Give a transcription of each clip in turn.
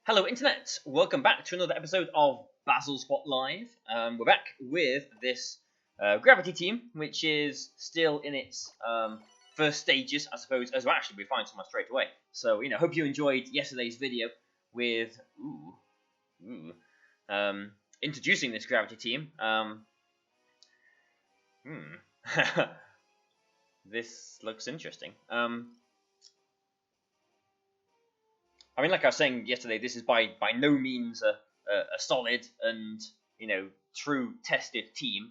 Hello Internet, welcome back to another episode of Bazzle Spot Live. We're back with this Gravity team, which is still in its first stages, I suppose, as well. Actually, we find someone straight away. So, hope you enjoyed yesterday's video with introducing this Gravity team. This looks interesting. I mean, like I was saying yesterday, this is by no means a solid and true tested team,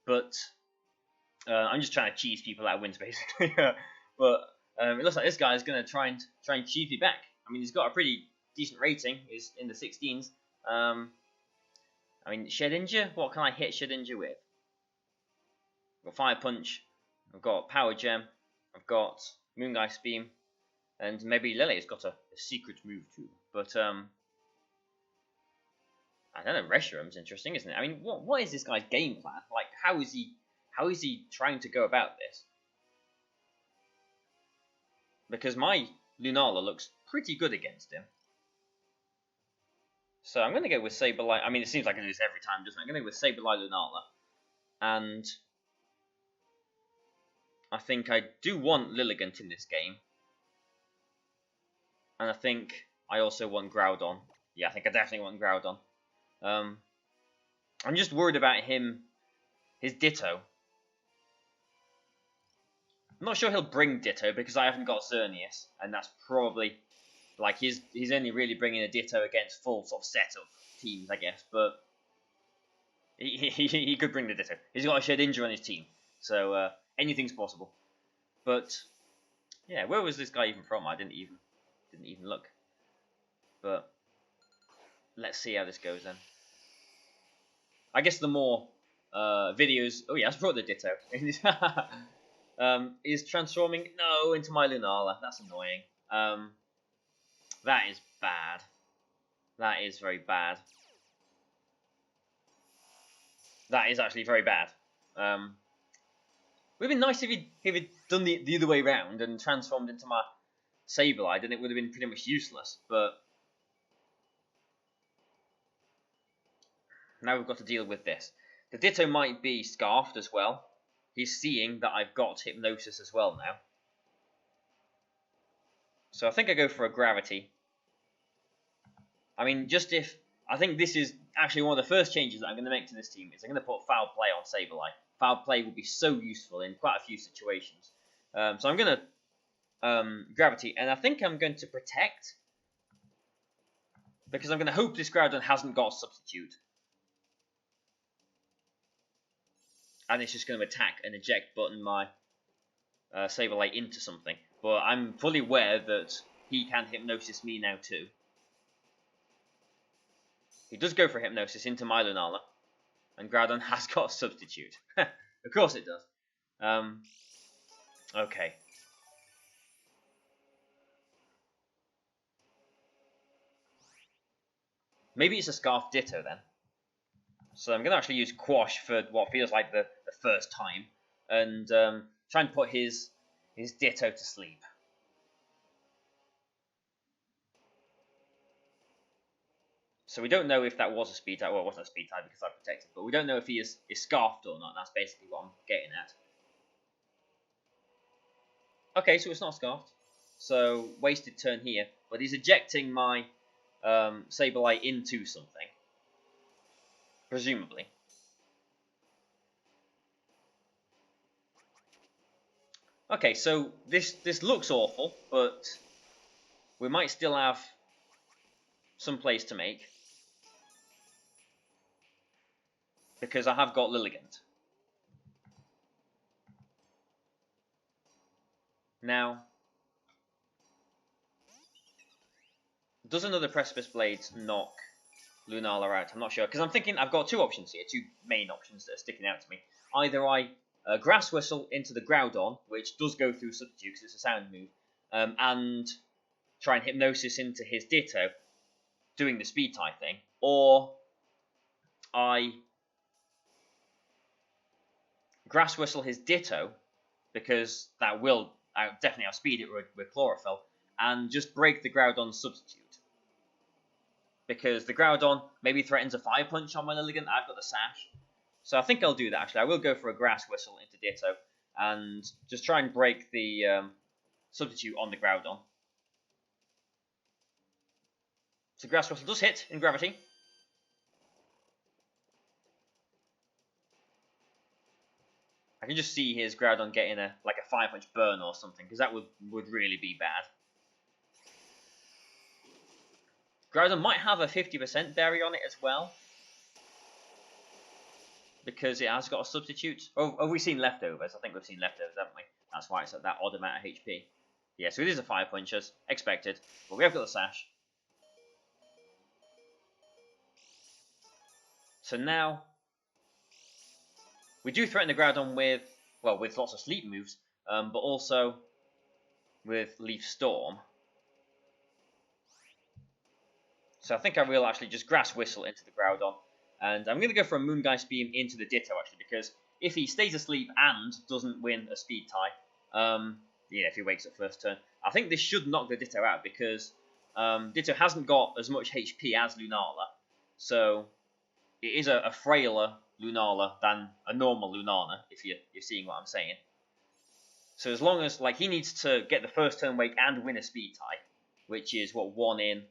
but I'm just trying to cheese people out of wins basically. But it looks like this guy is going to try and cheese me back. I mean, he's got a pretty decent rating. He's in the 16s. I mean, Shedinja. What can I hit Shedinja with? I've got Fire Punch. I've got Power Gem. I've got Moongeist Beam. And maybe Lilly's got a secret move too. But I don't know. Reshiram's interesting, isn't it? I mean, what is this guy's game plan? Like, how is he trying to go about this? Because my Lunala looks pretty good against him. So I'm going to go with Sableye. I mean, it seems like I do this every time, doesn't it? I'm going to go with Sableye Lunala. And I think I do want Lilligant in this game. And I think I also want Groudon. Yeah, I think I definitely want Groudon. I'm just worried about his Ditto. I'm not sure he'll bring Ditto because I haven't got Xerneas, and that's probably like he's only really bringing a Ditto against full sort of set of teams, I guess. But he could bring the Ditto. He's got a Shedinja on his team, so anything's possible. But yeah, where was this guy even from? I didn't even look. But let's see how this goes then. I guess the more videos. Oh yeah, I brought the Ditto. Is transforming into my Lunala. That's annoying. That is bad. That is very bad. That is actually very bad. It would have been nice if he'd done the other way around and transformed into my Sableye, then it would have been pretty much useless. But now we've got to deal with this. The Ditto might be scarfed as well. He's seeing that I've got Hypnosis as well now. So I think I go for a Gravity. I mean, I think this is actually one of the first changes that I'm going to make to this team. Is I'm going to put Foul Play on Sableye. Foul Play will be so useful in quite a few situations. So I'm going to Gravity, and I think I'm going to Protect because I'm going to hope this Groudon hasn't got a Substitute, and it's just going to attack and eject button my Sableye into something. But I'm fully aware that he can Hypnosis me now too. He does go for Hypnosis into my Lunala, and Groudon has got a Substitute. Of course it does. Okay. Maybe it's a Scarf Ditto then. So I'm going to actually use Quash for what feels like the first time. And try and put his Ditto to sleep. So we don't know if that was a Speed type. Well, it wasn't a Speed type because I protected. But we don't know if he is Scarfed or not. That's basically what I'm getting at. Okay, so it's not Scarfed. So wasted turn here. But he's ejecting my Sableye into something, presumably. Okay, so this looks awful, but we might still have some plays to make because I have got Lilligant. Now, does another Precipice Blade knock Lunala out? I'm not sure, because I'm thinking I've got two options here, two main options that are sticking out to me. Either I Grass Whistle into the Groudon, which does go through Substitute because it's a sound move, and try and Hypnosis into his Ditto, doing the Speed type thing, or I Grass Whistle his Ditto, because that will definitely outspeed it with Chlorophyll, and just break the Groudon Substitute. because the Groudon maybe threatens a Fire Punch on my Lilligant. I've got the Sash. So I think I'll do that, actually. I will go for a Grass Whistle into Ditto and just try and break the substitute on the Groudon. So Grass Whistle does hit in Gravity. I can just see his Groudon getting a Fire Punch burn or something, because that would really be bad. Groudon might have a 50% berry on it as well, because it has got a substitute. Oh, have we seen Leftovers? I think we've seen Leftovers, haven't we? That's why it's at that odd amount of HP. Yeah, so it is a Fire Punch, as expected. But we have got the Sash. So now, we do threaten the Groudon with lots of sleep moves, but also with Leaf Storm. So I think I will actually just Grass Whistle into the Groudon. And I'm going to go for a Moongeist Beam into the Ditto, actually, because if he stays asleep and doesn't win a speed tie, if he wakes up first turn, I think this should knock the Ditto out, because Ditto hasn't got as much HP as Lunala. So it is a frailer Lunala than a normal Lunana, if you're seeing what I'm saying. So as long as he needs to get the first turn wake and win a speed tie, which is 1 in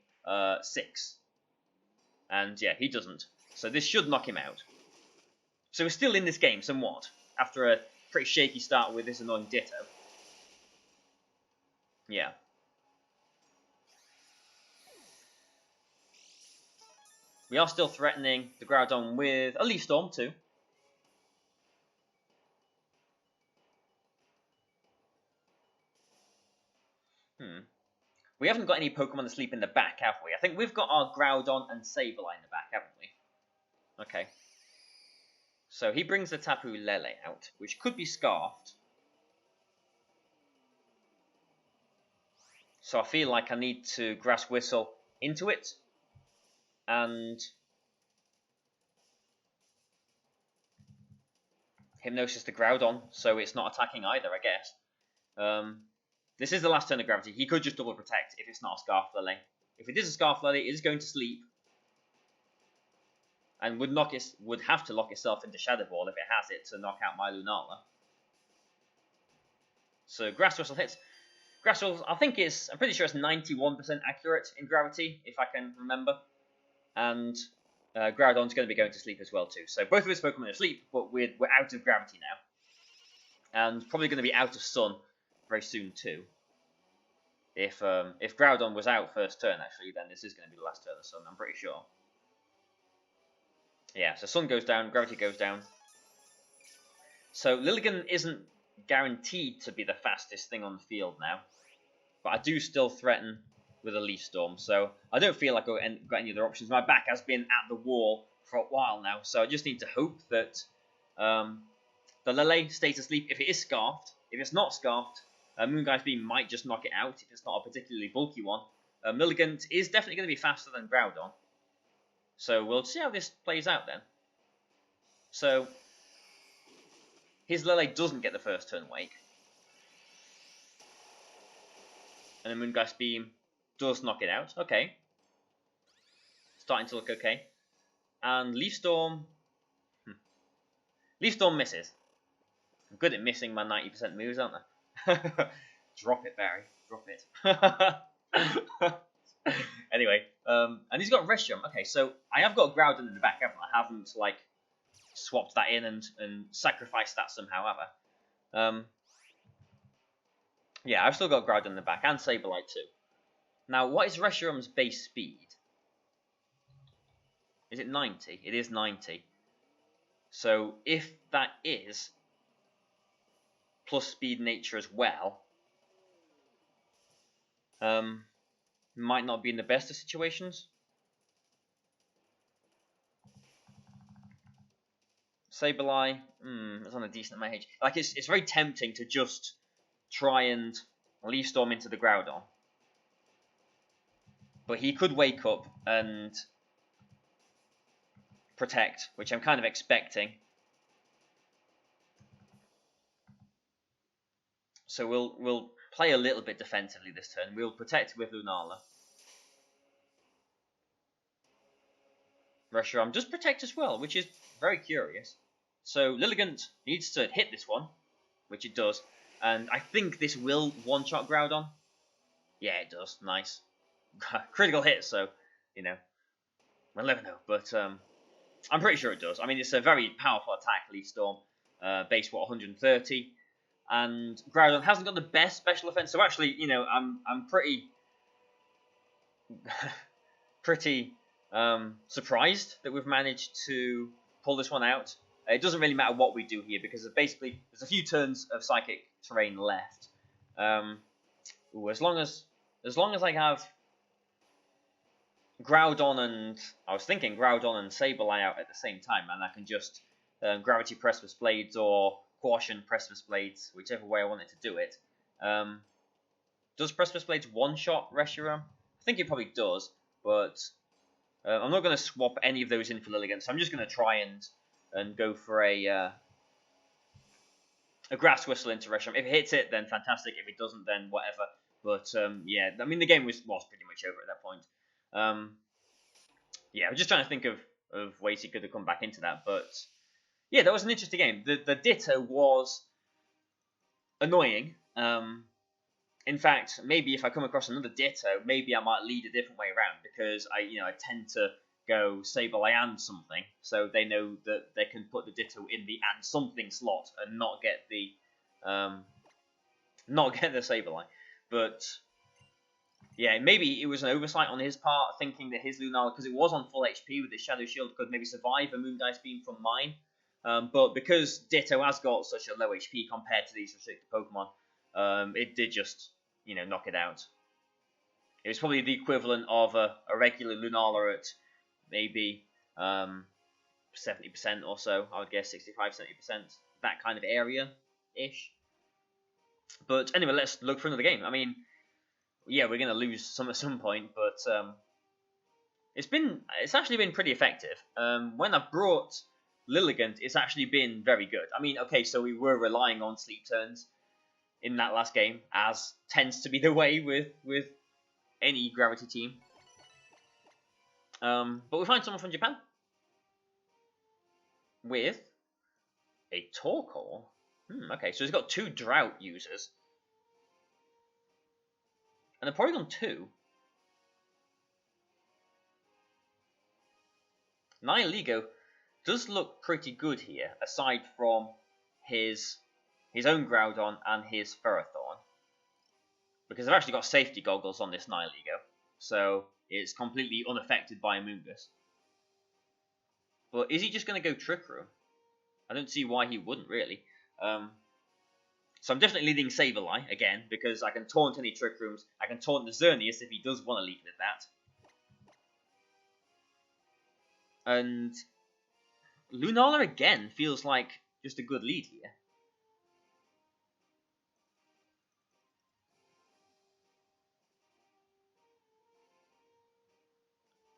6, and yeah, he doesn't. So this should knock him out. So we're still in this game somewhat after a pretty shaky start with this annoying Ditto. Yeah. We are still threatening the Groudon with a Leaf Storm too. We haven't got any Pokemon asleep in the back, have we? I think we've got our Groudon and Sableye in the back, haven't we? Okay. So he brings the Tapu Lele out, which could be Scarfed. So I feel like I need to Grass Whistle into it. And Hypnosis the Groudon, so it's not attacking either, I guess. This is the last turn of Gravity. He could just double protect if it's not a Scarf Lily. If it is a Scarf Lily, it is going to sleep. And would have to lock itself into Shadow Ball if it has it to knock out my Lunala. So Grass Whistle hits. Grass Whistle, I'm pretty sure it's 91% accurate in Gravity, if I can remember. And Groudon's going to be going to sleep as well too. So both of his Pokemon are asleep, but we're out of Gravity now. And probably going to be out of Sun very soon too. If Groudon was out first turn, actually, then this is going to be the last turn of Sun, I'm pretty sure. Yeah, so Sun goes down, Gravity goes down. So Lilligant isn't guaranteed to be the fastest thing on the field now. But I do still threaten with a Leaf Storm, so I don't feel like I've got any other options. My back has been at the wall for a while now, so I just need to hope that the Lele stays asleep if it is Scarfed. If it's not Scarfed, Moongeist Beam might just knock it out if it's not a particularly bulky one. Lilligant is definitely going to be faster than Groudon. So we'll see how this plays out then. So his Lele doesn't get the first turn wake. And the Moongeist Beam does knock it out. Okay. Starting to look okay. And Leaf Storm. Leaf Storm misses. I'm good at missing my 90% moves, aren't I? Drop it, Barry. Drop it. Anyway, and he's got Reshiram. Okay, so I have got Groudon in the back, haven't I? I haven't, swapped that in and sacrificed that somehow, have I? Yeah, I've still got Groudon in the back, and Sableye too. Now, what is Reshiram's base speed? Is it 90? It is 90. So, if that is plus speed nature as well, might not be in the best of situations. Sableye, it's on a decent amount of HP. It's very tempting to just try and Leaf Storm into the Groudon. But he could wake up and protect, which I'm kind of expecting. So we'll play a little bit defensively this turn. We'll protect with Lunala. Reshiram does protect as well, which is very curious. So Lilligant needs to hit this one, which it does. And I think this will one-shot Groudon. Yeah, it does. Nice. Critical hit, so, you know, we'll never know. But I'm pretty sure it does. I mean, it's a very powerful attack, Leaf Storm. Base, what, 130? And Groudon hasn't got the best special defense, so actually, you know, I'm pretty pretty surprised that we've managed to pull this one out. It doesn't really matter what we do here because basically there's a few turns of Psychic Terrain left. As long as I have Groudon and I was thinking Groudon and Sableye out at the same time, and I can just Gravity Precipice Blades or Caution Precipice Blades, whichever way I wanted to do it. Does Precipice Blades one-shot Reshiram? I think it probably does, but I'm not going to swap any of those in for Lilligant, so I'm just going to try and go for a Grass Whistle into Reshiram. If it hits it, then fantastic. If it doesn't, then whatever. But yeah, I mean the game was pretty much over at that point. Yeah, I was just trying to think of ways he could have come back into that, but yeah, that was an interesting game. The Ditto was annoying. In fact, maybe if I come across another Ditto, maybe I might lead a different way around because I tend to go Sableye and something, so they know that they can put the Ditto in the and something slot and not get the Sableye. But yeah, maybe it was an oversight on his part, thinking that his Lunala, because it was on full HP with his Shadow Shield, could maybe survive a Moondice Beam from mine. But because Ditto has got such a low HP compared to these restricted Pokemon, it did just, knock it out. It was probably the equivalent of a regular Lunala at maybe 70% or so. I would guess 65-70%, that kind of area-ish. But anyway, let's look for another game. I mean, yeah, we're going to lose some at some point, but it's actually been pretty effective. When I brought Lilligant, it's actually been very good. I mean, okay, so we were relying on sleep turns in that last game, as tends to be the way with any Gravity team. But we find someone from Japan with a Torkoal. Okay, so he's got 2 Drought users. And a Porygon 2. Nihilego does look pretty good here, aside from his own Groudon and his Ferrothorn. Because I've actually got safety goggles on this Nihilego, so it's completely unaffected by Amoonguss. But is he just going to go Trick Room? I don't see why he wouldn't, really. So I'm definitely leading Sableye, again, because I can taunt any Trick Rooms. I can taunt the Xerneas if he does want to leave it at that. And Lunala, again, feels like just a good lead here.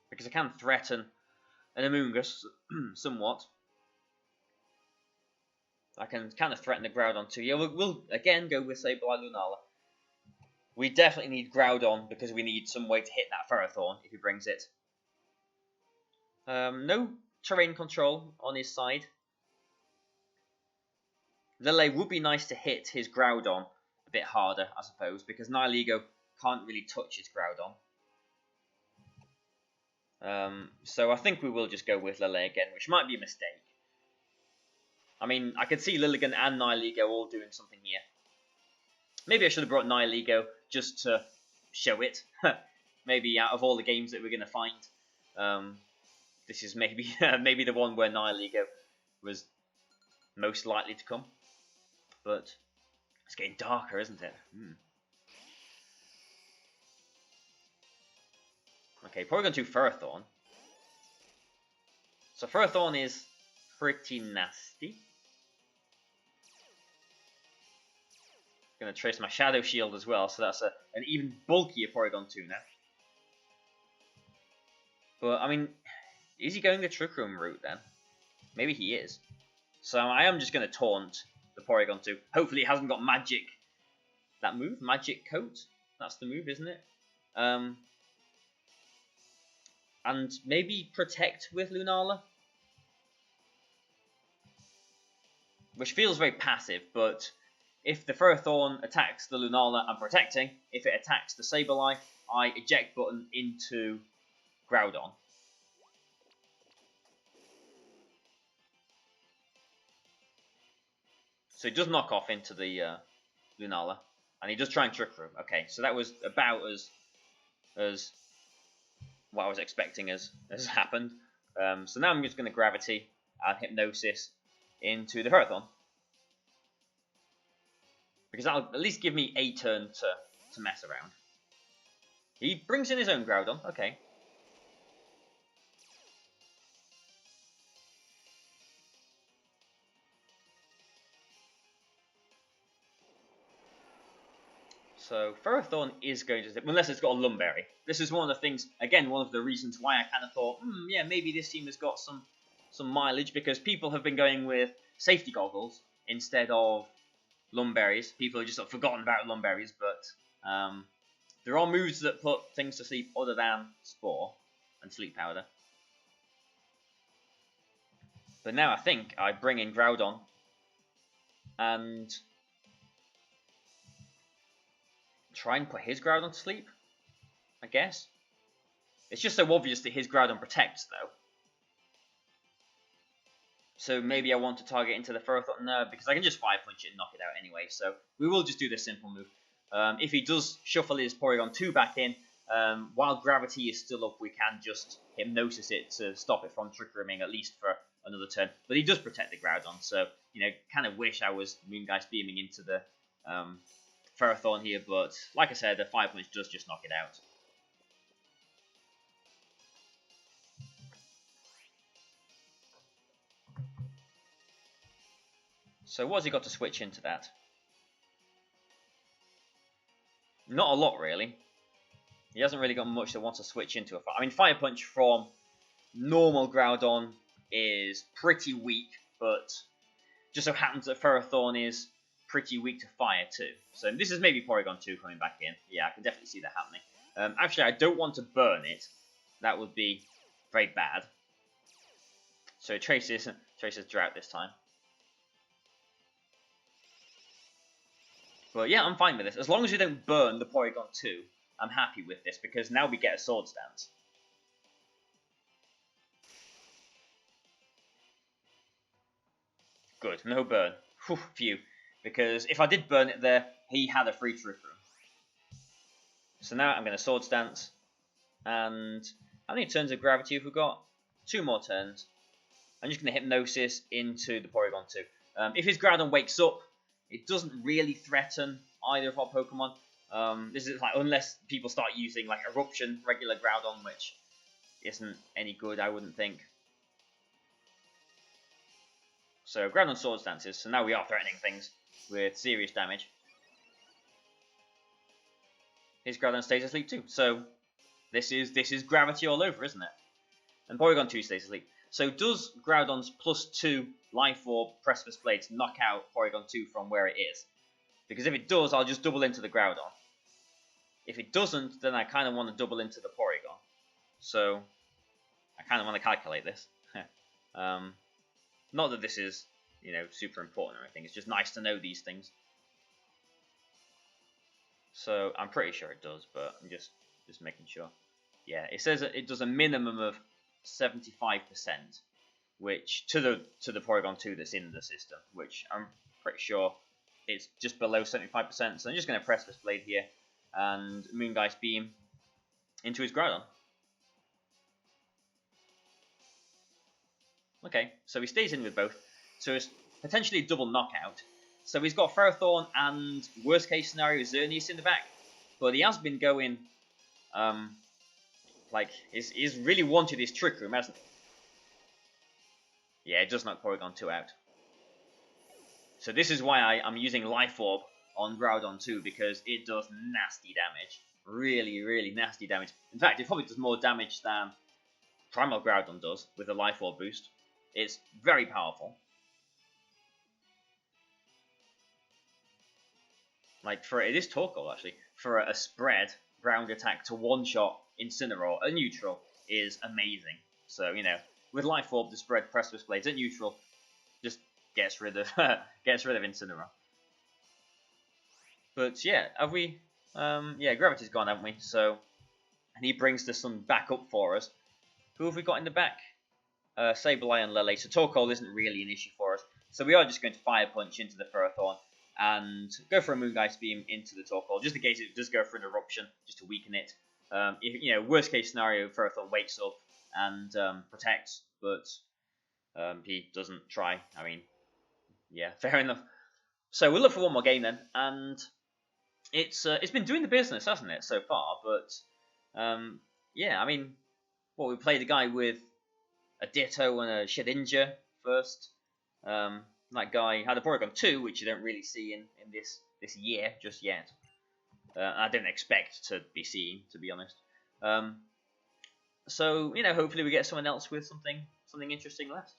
Because I can threaten an Amoonguss somewhat. I can kind of threaten the Groudon too. Yeah, we'll again go with Sableye Lunala. We definitely need Groudon because we need some way to hit that Ferrothorn if he brings it. No terrain control on his side. Lele would be nice to hit his Groudon a bit harder, I suppose, because Nihilego can't really touch his Groudon. So I think we will just go with Lele again, which might be a mistake. I mean, I could see Lilligant and Nihilego all doing something here. Maybe I should have brought Nihilego just to show it. Maybe out of all the games that we're going to find, this is maybe maybe the one where Nihilego was most likely to come. But it's getting darker, isn't it? Okay, probably going to do Ferrothorn. So Ferrothorn is pretty nasty. Going to trace my Shadow Shield as well, so that's an even bulkier Porygon 2 now. But, I mean, is he going the Trick Room route then? Maybe he is. So I am just going to taunt the Porygon 2. Hopefully it hasn't got Magic. That move? Magic Coat? That's the move, isn't it? And maybe protect with Lunala, which feels very passive, but if the Ferrothorn attacks the Lunala, I'm protecting. If it attacks the Sableye, I eject button into Groudon. So it does knock off into the Lunala, and he does try and Trick Room. Okay, so that was about as what I was expecting has happened. So now I'm just going to Gravity and Hypnosis into the Ferrothorn, because that'll at least give me a turn to mess around. He brings in his own Groudon. Okay. So Ferrothorn is going to, unless it's got a Lumberry. This is one of the things, again, one of the reasons why I kind of thought, yeah, maybe this team has got some mileage, because people have been going with safety goggles instead of Lumberries. People have just sort of forgotten about Lumberries, but there are moves that put things to sleep other than Spore and Sleep Powder. But now I think I bring in Groudon and try and put his Groudon to sleep, I guess. It's just so obvious that his Groudon protects, though. So maybe I want to target into the Ferrothorn. No, because I can just Fire Punch it and knock it out anyway. So we will just do this simple move. If he does shuffle his Porygon 2 back in, while Gravity is still up, we can just Hypnosis it to stop it from Trick Rooming at least for another turn. But he does protect the Groudon, so, you know, kind of wish I was Moongeist beaming into the Ferrothorn here, but like I said, the Fire Punch does just knock it out. So what's he got to switch into that? Not a lot, really. He hasn't really got much that wants to switch into a fire. I mean, Fire Punch from normal Groudon is pretty weak, but just so happens that Ferrothorn is pretty weak to fire too. So this is maybe Porygon 2 coming back in. Yeah, I can definitely see that happening. Actually, I don't want to burn it. That would be very bad. So Traces Drought this time. But yeah, I'm fine with this. As long as you don't burn the Porygon 2, I'm happy with this, because now we get a Sword Stance. Good, no burn. Whew, phew. Because if I did burn it there, he had a free Trick Room. So now I'm going to Sword Stance. And how many turns of Gravity have we got? 2 more turns. I'm just going to Hypnosis into the Porygon 2. If his Groudon wakes up, it doesn't really threaten either of our Pokemon. This is like, unless people start using like Eruption, regular Groudon, which isn't any good, I wouldn't think. So Groudon Sword Stances. So now we are threatening things with serious damage. His Groudon stays asleep too. So this is Gravity all over, isn't it? And Porygon 2 stays asleep. So does Groudon's +2 Life Orb Precipice Blades knock out Porygon 2 from where it is? Because if it does, I'll just double into the Groudon. If it doesn't, then I kind of want to double into the Porygon. So I kind of want to calculate this. Not that this is, you know, super important or anything. It's just nice to know these things. So I'm pretty sure it does, but I'm just making sure. Yeah, it says that it does a minimum of 75%, which to the Porygon 2 that's in the system, which I'm pretty sure it's just below 75%. So I'm just going to press this blade here and Moongeist Beam into his Groudon. Okay, so he stays in with both. So it's potentially a double knockout. So he's got Ferrothorn and, worst case scenario, Xerneas in the back. But he has been going, like, he's really wanted his Trick Room, hasn't he? Yeah, it does knock Porygon 2 out. So this is why I'm using Life Orb on Groudon 2, because it does nasty damage. Really, really nasty damage. In fact, it probably does more damage than Primal Groudon does with the Life Orb boost. It's very powerful. Like, it is Torkoal, actually. For a spread ground attack to one-shot Incineroar, a neutral, is amazing. So, you know, with Life Orb, the spread Precipice Blades at neutral just gets rid of Incineroar. But yeah, have we? Yeah, Gravity's gone, haven't we? So, and he brings the sun back up for us. Who have we got in the back? Sableye and Lele. So Torkoal isn't really an issue for us. So we are just going to Fire Punch into the Ferrothorn and go for a Moongeist Beam into the Torkoal, just in case it does go for an Eruption, just to weaken it. If, you know, worst case scenario, Ferrothorn wakes up and protects, but he doesn't try. I mean, yeah, fair enough. So we'll look for one more game then, and it's been doing the business, hasn't it, so far? But yeah, I mean, we played a guy with a Ditto and a Shedinja first. That guy had a Porygon 2, which you don't really see in this year just yet. I didn't expect to be seeing, to be honest. So, you know, hopefully we get someone else with something interesting left.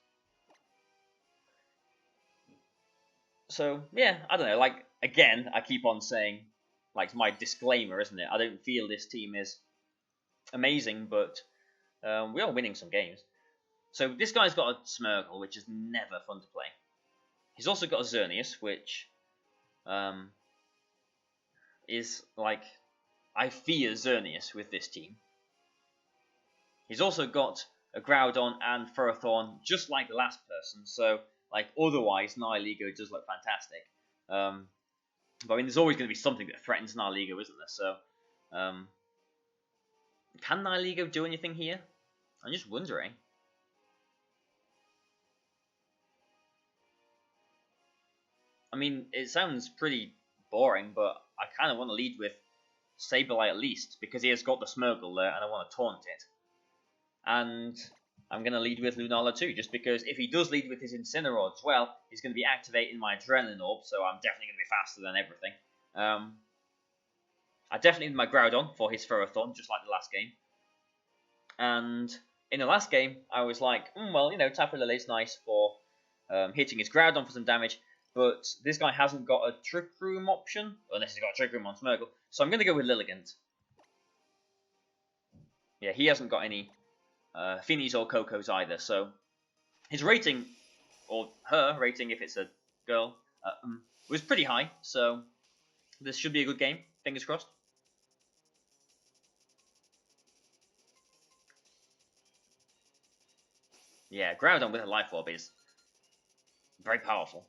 So, yeah, I don't know. Like, again, I keep on saying, like, my disclaimer, isn't it? I don't feel this team is amazing, but we are winning some games. So this guy's got a Smeargle, which is never fun to play. He's also got a Xerneas, which is like, I fear Xerneas with this team. He's also got a Groudon and Ferrothorn, just like the last person. So, like, otherwise, Nihilego does look fantastic. But I mean, there's always going to be something that threatens Nihilego, isn't there? So, can Nihilego do anything here? I'm just wondering. I mean, it sounds pretty boring, but I kind of want to lead with Sableye at least, because he has got the Smeargle there, and I want to taunt it. And I'm going to lead with Lunala too, just because if he does lead with his Incineroar as well, he's going to be activating my Adrenaline Orb, so I'm definitely going to be faster than everything. I definitely need my Groudon for his Ferrothorn, just like the last game. And in the last game, I was like, well, you know, Tapu Lele's nice for hitting his Groudon for some damage, but this guy hasn't got a Trick Room option, unless he's got a Trick Room on Smeargle, so I'm going to go with Lilligant. Yeah, he hasn't got any Finis or Cocos either, so his rating, or her rating if it's a girl, was pretty high, so this should be a good game, fingers crossed. Yeah, Groudon with a Life Orb is very powerful.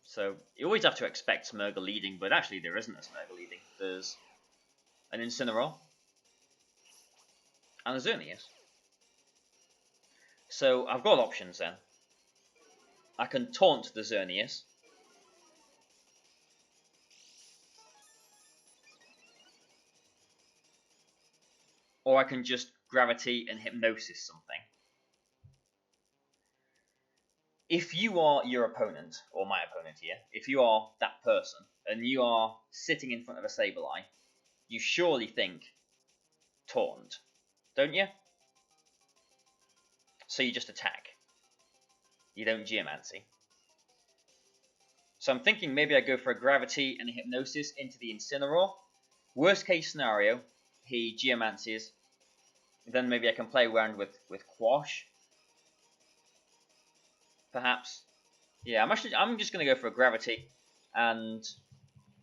So you always have to expect Smeargle leading, but actually there isn't a Smeargle leading. There's an Incineroar and a Xerneas. So I've got options then. I can taunt the Xerneas. Or I can just Gravity and Hypnosis something. If you are your opponent, or my opponent here, if you are that person, and you are sitting in front of a Sableye, you surely think taunt, don't you? So you just attack. You don't Geomancy. So I'm thinking maybe I go for a Gravity and a Hypnosis into the Incineroar. Worst case scenario, he Geomancies. Then maybe I can play around with Quash. Perhaps. Yeah, I'm just going to go for a Gravity and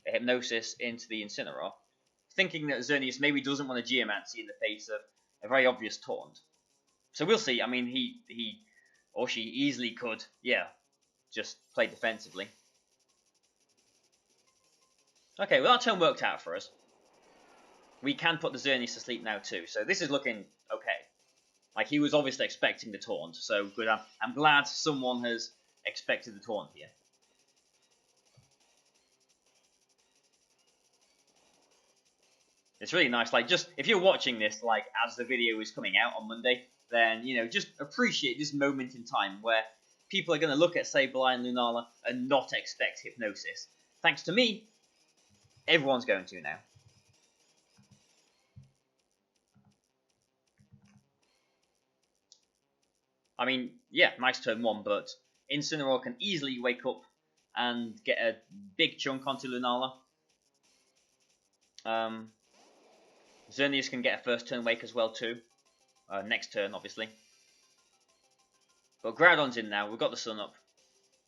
a Hypnosis into the Incineroar. Thinking that Xerneas maybe doesn't want to Geomancy in the face of a very obvious taunt. So we'll see. I mean, he or she easily could, yeah, just play defensively. Okay, well that turn worked out for us. We can put the Xerneas to sleep now too, so this is looking okay. Like, he was obviously expecting the taunt, so good. I'm glad someone has expected the taunt here. It's really nice. Like, just if you're watching this, like, as the video is coming out on Monday, then, you know, just appreciate this moment in time where people are going to look at Sableye and Lunala and not expect Hypnosis. Thanks to me, everyone's going to now. I mean, yeah, nice turn one, but Incineroar can easily wake up and get a big chunk onto Lunala. Xerneas can get a first turn wake as well too. Next turn, obviously. But Groudon's in now. We've got the sun up.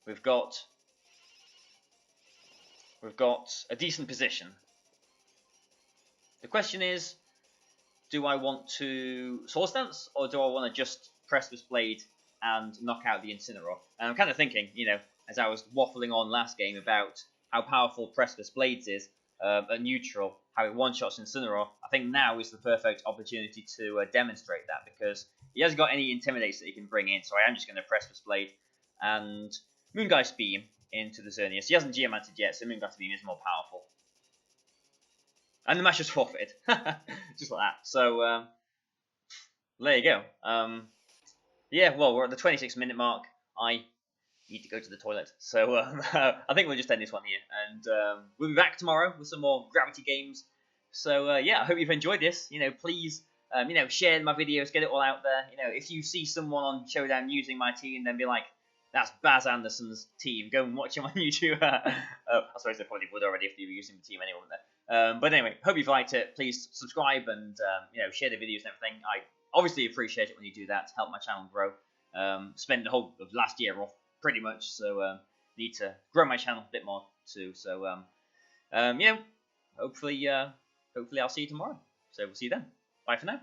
We've got a decent position. The question is, do I want to Swords Dance or do I want to just press this blade and knock out the Incineroar? And I'm kind of thinking, you know, as I was waffling on last game about how powerful Precipice Blades is at neutral, how it one-shots Incineroar, I think now is the perfect opportunity to demonstrate that, because he hasn't got any Intimidates that he can bring in, so I am just going to Precipice Blade and Moongeist Beam into the Xerneas. He hasn't Geomanted yet, so Moongeist Beam is more powerful. And the match is forfeited. Just like that. So, there you go. Yeah, well, we're at the 26-minute mark. I need to go to the toilet. So, I think we'll just end this one here. And we'll be back tomorrow with some more Gravity games. So, yeah, I hope you've enjoyed this. You know, please, you know, share my videos, get it all out there. You know, if you see someone on Showdown using my team, then be like, that's Baz Anderson's team. Go and watch him on YouTube. I suppose they probably would already if they were using the team anyway, wouldn't they? But anyway, hope you've liked it. Please subscribe and you know, share the videos and everything. I obviously appreciate it when you do that to help my channel grow. Spent the whole of last year off pretty much, so need to grow my channel a bit more too. So you know, hopefully I'll see you tomorrow. So we'll see you then. Bye for now.